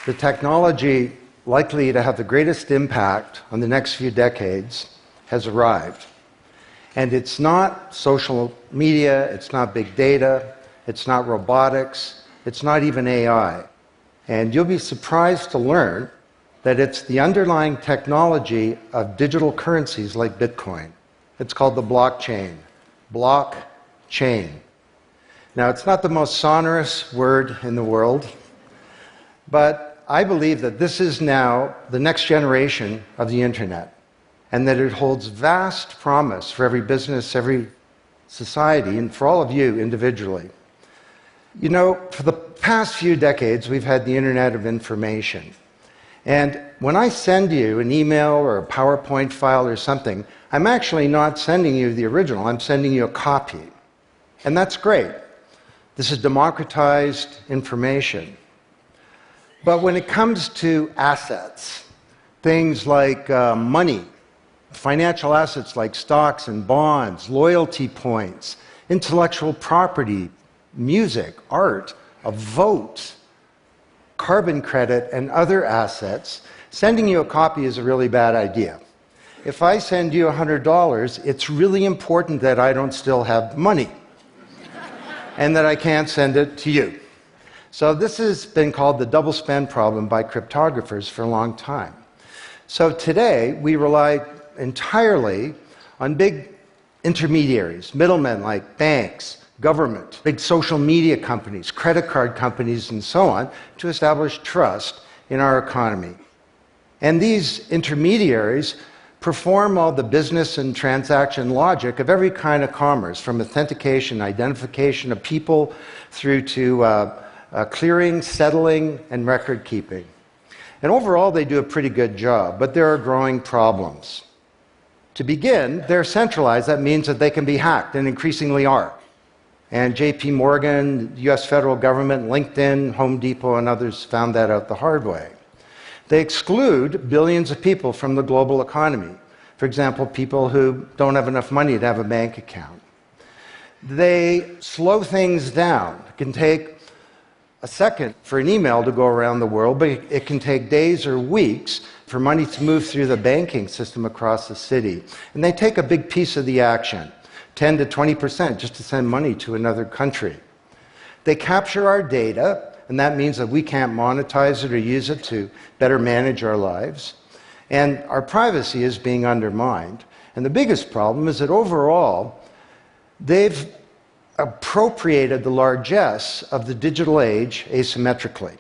The technology likely to have the greatest impact on the next few decades has arrived. And it's not social media, it's not big data, it's not robotics, it's not even AI. And you'll be surprised to learn that it's the underlying technology of digital currencies like Bitcoin. It's called the blockchain. Blockchain. Now, it's not the most sonorous word in the world, but I believe that this is now the next generation of the internet, and that it holds vast promise for every business, every society, and for all of you individually. You know, for the past few decades, we've had the internet of information. And when I send you an email or a PowerPoint file or something, I'm actually not sending you the original, I'm sending you a copy. And that's great. This is democratized information. But when it comes to assets, things like money, financial assets like stocks and bonds, loyalty points, intellectual property, music, art, a vote, carbon credit, and other assets, sending you a copy is a really bad idea. If I send you $100, it's really important that I don't still have money and that I can't send it to you. So this has been called the double spend problem by cryptographers for a long time. So today, we rely entirely on big intermediaries, middlemen like banks, government, big social media companies, credit card companies, and so on, to establish trust in our economy. And these intermediaries perform all the business and transaction logic of every kind of commerce, from authentication, identification of people, through to clearing, settling, and record keeping. And overall, they do a pretty good job, but there are growing problems. To begin, they're centralized. That means that they can be hacked, and increasingly are. And JP Morgan, the US federal government, LinkedIn, Home Depot, and others found that out the hard way. They exclude billions of people from the global economy. For example, people who don't have enough money to have a bank account. They slow things down. It can take a second for an email to go around the world, but it can take days or weeks for money to move through the banking system across the city. And they take a big piece of the action, 10 to 20%, just to send money to another country. They capture our data, and that means that we can't monetize it or use it to better manage our lives. And our privacy is being undermined. And the biggest problem is that overall, they've appropriated the largesse of the digital age asymmetrically.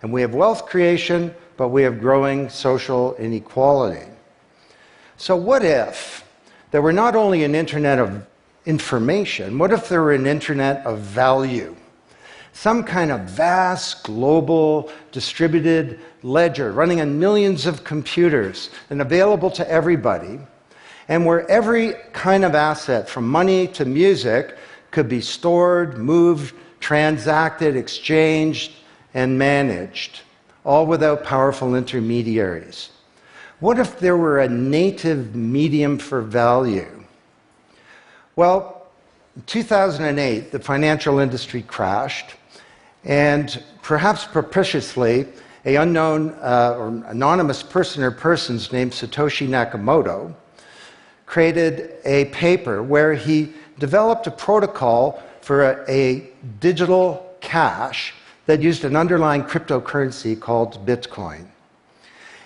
And we have wealth creation, but we have growing social inequality. So what if there were not only an internet of information, what if there were an internet of value? Some kind of vast, global, distributed ledger running on millions of computers and available to everybody, and where every kind of asset, from money to music, could be stored, moved, transacted, exchanged, and managed, all without powerful intermediaries. What if there were a native medium for value? Well, in 2008, the financial industry crashed, and perhaps propitiously, an unknown or anonymous person or persons named Satoshi Nakamoto created a paper where he developed a protocol for a digital cash that used an underlying cryptocurrency called Bitcoin.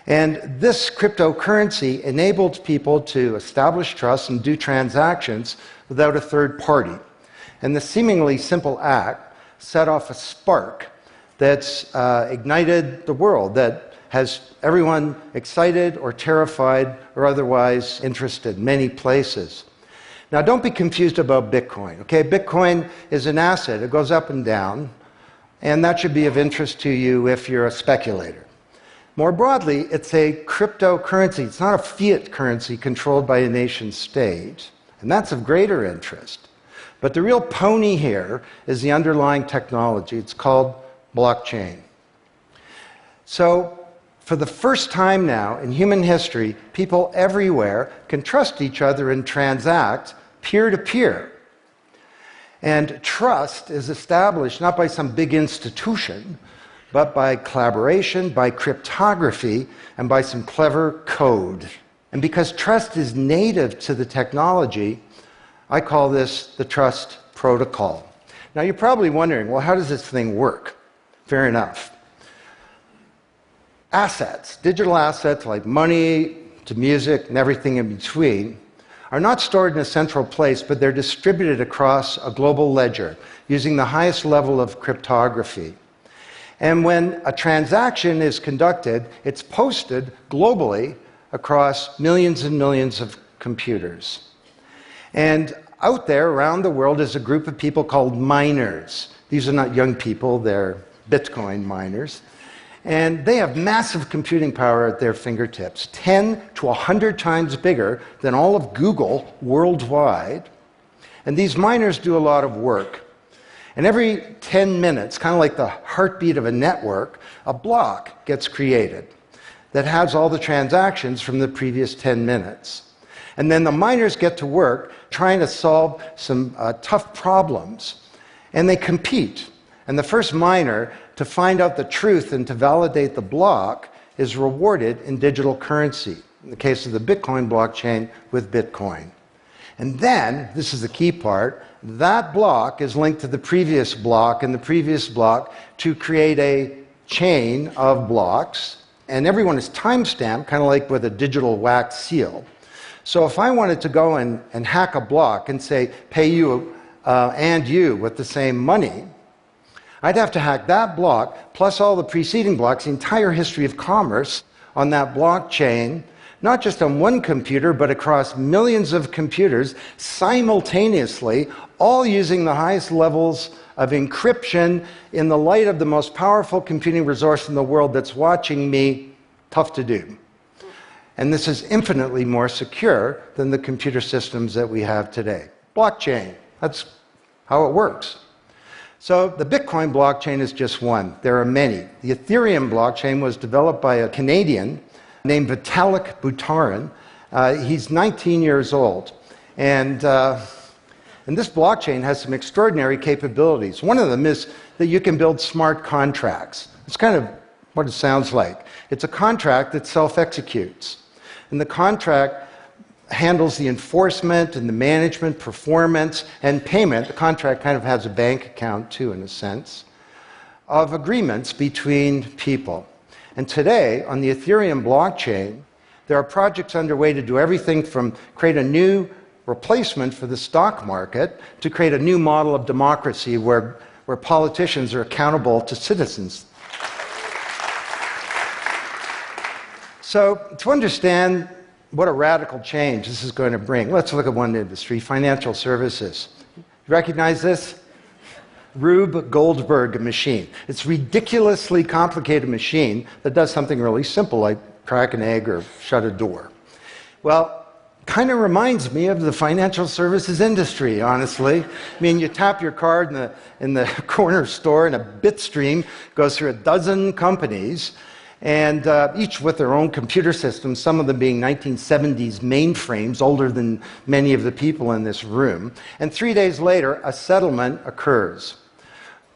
And this cryptocurrency enabled people to establish trust and do transactions without a third party. And the seemingly simple act set off a spark that's ignited the world, that has everyone excited or terrified or otherwise interested in many places. Now, don't be confused about Bitcoin, okay? Bitcoin is an asset. It goes up and down, and that should be of interest to you if you're a speculator. More broadly, it's a cryptocurrency. It's not a fiat currency controlled by a nation state, and that's of greater interest. But the real pony here is the underlying technology. It's called blockchain. So, for the first time now in human history, people everywhere can trust each other and transact peer-to-peer. And trust is established not by some big institution, but by collaboration, by cryptography, and by some clever code. And because trust is native to the technology, I call this the trust protocol. Now you're probably wondering, well, how does this thing work? Fair enough. Assets, digital assets like money to music and everything in between, are not stored in a central place, but they're distributed across a global ledger using the highest level of cryptography. And when a transaction is conducted, it's posted globally across millions and millions of computers. And out there around the world is a group of people called miners. These are not young people, they're Bitcoin miners. And they have massive computing power at their fingertips, 10 to 100 times bigger than all of Google worldwide. And these miners do a lot of work. And every 10 minutes, kind of like the heartbeat of a network, a block gets created that has all the transactions from the previous 10 minutes. And then the miners get to work trying to solve some tough problems. And they compete. And the first miner to find out the truth and to validate the block is rewarded in digital currency, in the case of the Bitcoin blockchain with Bitcoin. And then, this is the key part, that block is linked to the previous block and the previous block to create a chain of blocks, and everyone is timestamped, kind of like with a digital wax seal. So if I wanted to go and hack a block and say, pay you and you with the same money, I'd have to hack that block, plus all the preceding blocks, the entire history of commerce on that blockchain, not just on one computer, but across millions of computers simultaneously, all using the highest levels of encryption in the light of the most powerful computing resource in the world that's watching me. Tough to do. And this is infinitely more secure than the computer systems that we have today. Blockchain, that's how it works. So the Bitcoin blockchain is just one. There are many. The Ethereum blockchain was developed by a Canadian named Vitalik Buterin. He's 19 years old. And this blockchain has some extraordinary capabilities. One of them is that you can build smart contracts. It's kind of what it sounds like. It's a contract that self-executes. And the contract handles the enforcement and the management, performance, and payment. The contract kind of has a bank account, too, in a sense, of agreements between people. And today, on the Ethereum blockchain, there are projects underway to do everything from create a new replacement for the stock market to create a new model of democracy where politicians are accountable to citizens. So, to understand what a radical change this is going to bring, let's look at one industry, financial services. You recognize this? Rube Goldberg machine. It's a ridiculously complicated machine that does something really simple, like crack an egg or shut a door. Well, kind of reminds me of the financial services industry, honestly. I mean, you tap your card in the corner store and a bit stream goes through a dozen companies, and each with their own computer systems, some of them being 1970s mainframes, older than many of the people in this room. And 3 days later, a settlement occurs.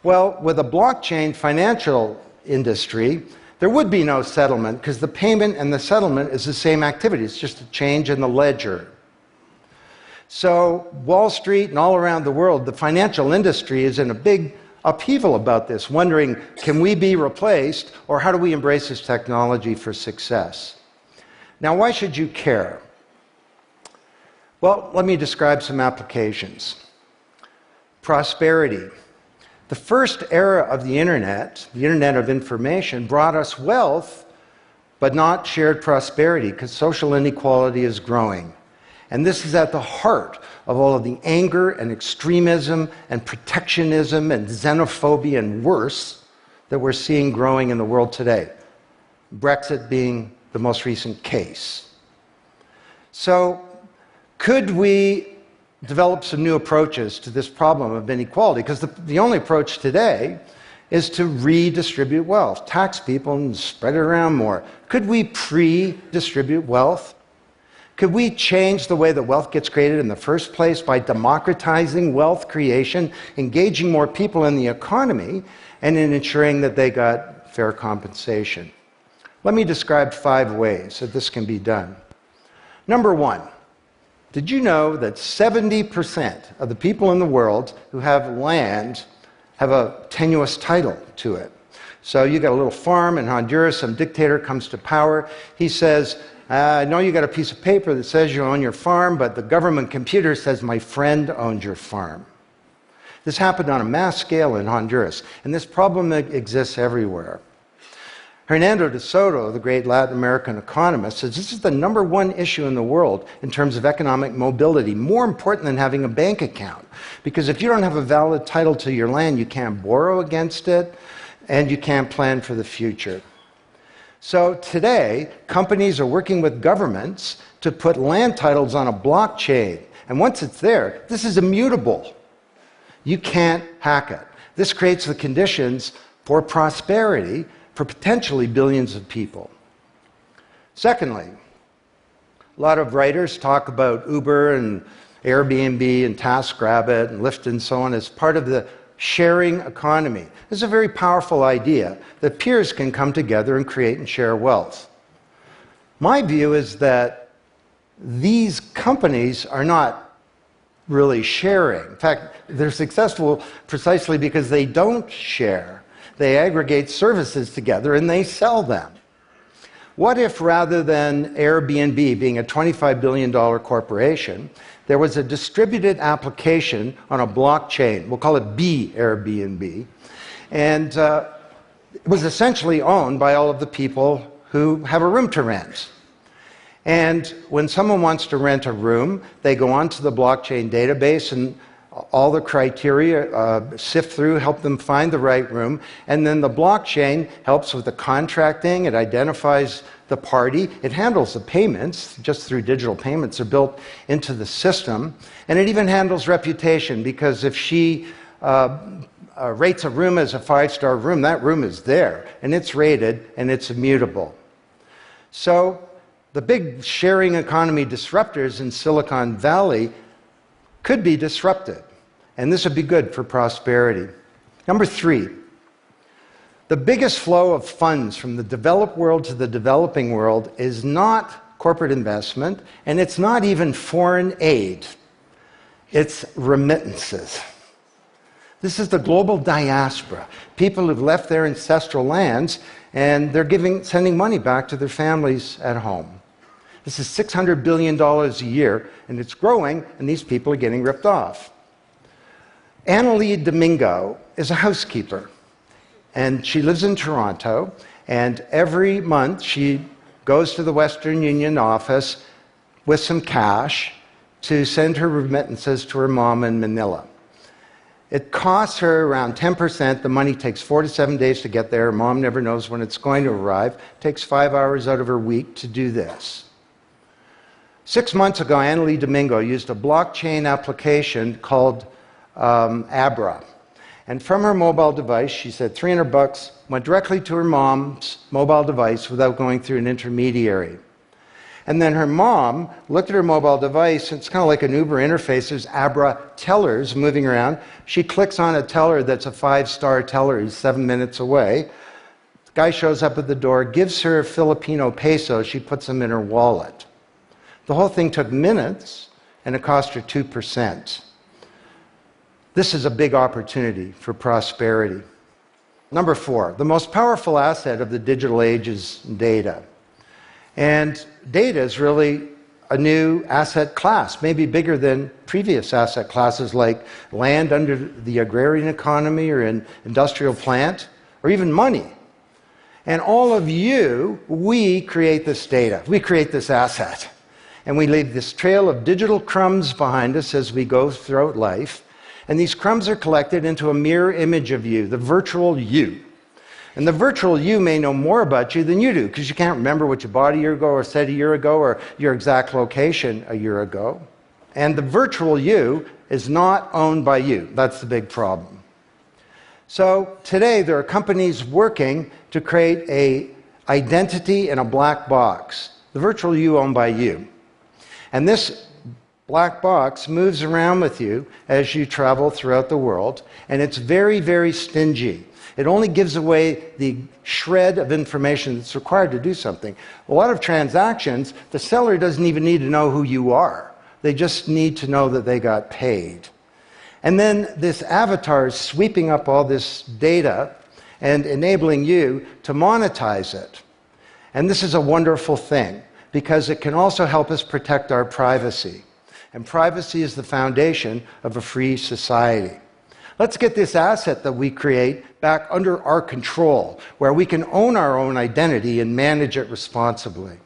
Well, with a blockchain financial industry, there would be no settlement because the payment and the settlement is the same activity. It's just a change in the ledger. So Wall Street and all around the world, the financial industry is in a big upheaval about this, wondering, can we be replaced, or how do we embrace this technology for success? Now, why should you care? Well, let me describe some applications. Prosperity. The first era of the Internet of information, brought us wealth, but not shared prosperity, because social inequality is growing. And this is at the heart of all of the anger and extremism and protectionism and xenophobia and worse that we're seeing growing in the world today. Brexit being the most recent case. So, could we develop some new approaches to this problem of inequality? Because the only approach today is to redistribute wealth, tax people and spread it around more. Could we pre-distribute wealth? Could we change the way that wealth gets created in the first place by democratizing wealth creation, engaging more people in the economy, and in ensuring that they got fair compensation. Let me describe 5 ways that this can be done. Number 1, did you know that 70% of the people in the world who have land have a tenuous title to it? So you got a little farm in Honduras, some dictator comes to power. He says, I know you got a piece of paper that says you own your farm, but the government computer says my friend owns your farm. This happened on a mass scale in Honduras, and this problem exists everywhere. Hernando de Soto, the great Latin American economist, says this is the number 1 issue in the world in terms of economic mobility, more important than having a bank account. Because if you don't have a valid title to your land, you can't borrow against it, and you can't plan for the future. So today, companies are working with governments to put land titles on a blockchain. And once it's there, this is immutable. You can't hack it. This creates the conditions for prosperity for potentially billions of people. Secondly, a lot of writers talk about Uber and Airbnb and TaskRabbit and Lyft and so on as part of the sharing economy. This is a very powerful idea that peers can come together and create and share wealth. My view is that these companies are not really sharing. In fact, they're successful precisely because they don't share. They aggregate services together and they sell them. What if rather than Airbnb being a $25 billion corporation, there was a distributed application on a blockchain, we'll call it Airbnb, and it was essentially owned by all of the people who have a room to rent. And when someone wants to rent a room, they go onto the blockchain database and all the criteria sift through, help them find the right room, and then the blockchain helps with the contracting, it identifies the party, it handles the payments, just through digital payments are built into the system, and it even handles reputation, because if she rates a room as a 5-star room, that room is there, and it's rated, and it's immutable. So the big sharing economy disruptors in Silicon Valley could be disrupted, and this would be good for prosperity. Number 3, the biggest flow of funds from the developed world to the developing world is not corporate investment, and it's not even foreign aid. It's remittances. This is the global diaspora, people who've left their ancestral lands, and they're sending money back to their families at home. This is $600 billion a year, and it's growing, and these people are getting ripped off. Annalie Domingo is a housekeeper, and she lives in Toronto, and every month she goes to the Western Union office with some cash to send her remittances to her mom in Manila. It costs her around 10%. The money takes 4 to 7 days to get there. Her mom never knows when it's going to arrive. It takes 5 hours out of her week to do this. 6 months ago, Annalie Domingo used a blockchain application called Abra. And from her mobile device, she said $300 went directly to her mom's mobile device without going through an intermediary. And then her mom looked at her mobile device, and it's kind of like an Uber interface. There's Abra tellers moving around. She clicks on a teller that's a 5-star teller. He's 7 minutes away. The guy shows up at the door, gives her Filipino pesos. She puts them in her wallet. The whole thing took minutes, and it cost her 2%. This is a big opportunity for prosperity. Number 4, the most powerful asset of the digital age is data. And data is really a new asset class, maybe bigger than previous asset classes like land under the agrarian economy or an industrial plant, or even money. And all of you, we create this data. We create this asset. And we leave this trail of digital crumbs behind us as we go throughout life. And these crumbs are collected into a mirror image of you, the virtual you. And the virtual you may know more about you than you do, because you can't remember what you bought a year ago or said a year ago or your exact location a year ago. And the virtual you is not owned by you. That's the big problem. So today there are companies working to create an identity in a black box. The virtual you owned by you. And this black box moves around with you as you travel throughout the world, and it's very, very stingy. It only gives away the shred of information that's required to do something. A lot of transactions, the seller doesn't even need to know who you are. They just need to know that they got paid. And then this avatar is sweeping up all this data and enabling you to monetize it. And this is a wonderful thing, because it can also help us protect our privacy. And privacy is the foundation of a free society. Let's get this asset that we create back under our control, where we can own our own identity and manage it responsibly.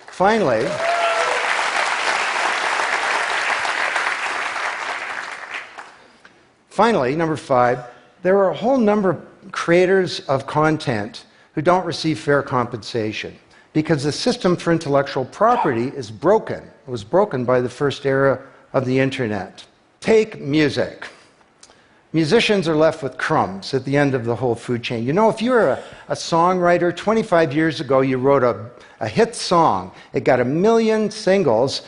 Finally, number 5, there are a whole number of creators of content who don't receive fair compensation because the system for intellectual property is broken. It was broken by the first era of the internet. Take music. Musicians are left with crumbs at the end of the whole food chain. You know, if you're a songwriter, 25 years ago you wrote a hit song, it got 1 million singles,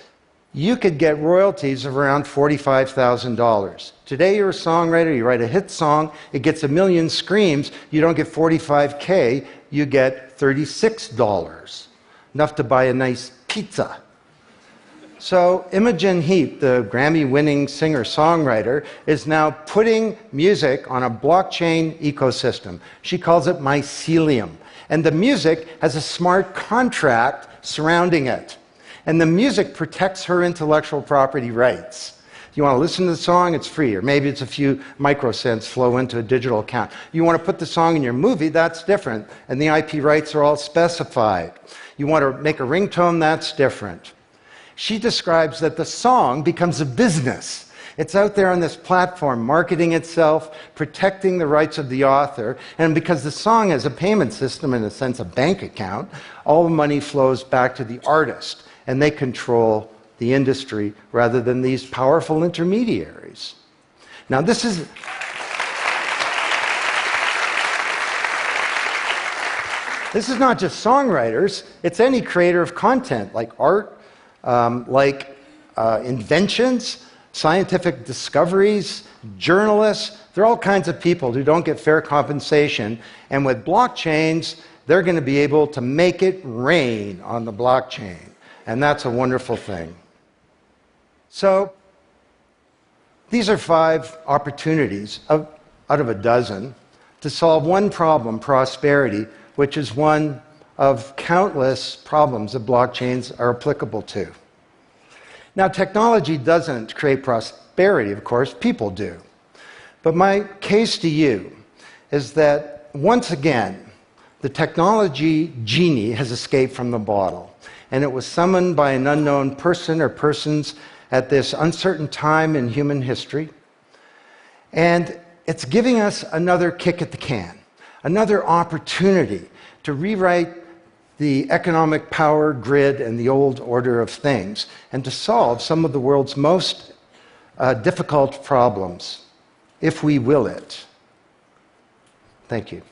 you could get royalties of around $45,000. Today you're a songwriter, you write a hit song, it gets 1 million screams, you don't get $45K, you get $36. Enough to buy a nice pizza. So Imogen Heap, the Grammy-winning singer-songwriter, is now putting music on a blockchain ecosystem. She calls it mycelium. And the music has a smart contract surrounding it. And the music protects her intellectual property rights. You want to listen to the song, it's free, or maybe it's a few microcents flow into a digital account. You want to put the song in your movie, that's different, and the IP rights are all specified. You want to make a ringtone, that's different. She describes that the song becomes a business. It's out there on this platform, marketing itself, protecting the rights of the author, and because the song has a payment system, in a sense a bank account, all the money flows back to the artist, and they control the industry rather than these powerful intermediaries. Now this is not just songwriters, it's any creator of content, like art, inventions, scientific discoveries, journalists. There are all kinds of people who don't get fair compensation, and with blockchains, they're going to be able to make it rain on the blockchain. And that's a wonderful thing. So, these are 5 opportunities out of a dozen to solve one problem, prosperity, which is one of countless problems that blockchains are applicable to. Now, technology doesn't create prosperity, of course, people do. But my case to you is that, once again, the technology genie has escaped from the bottle, and it was summoned by an unknown person or persons at this uncertain time in human history. And it's giving us another kick at the can, another opportunity to rewrite the economic power grid and the old order of things, and to solve some of the world's most difficult problems, if we will it. Thank you.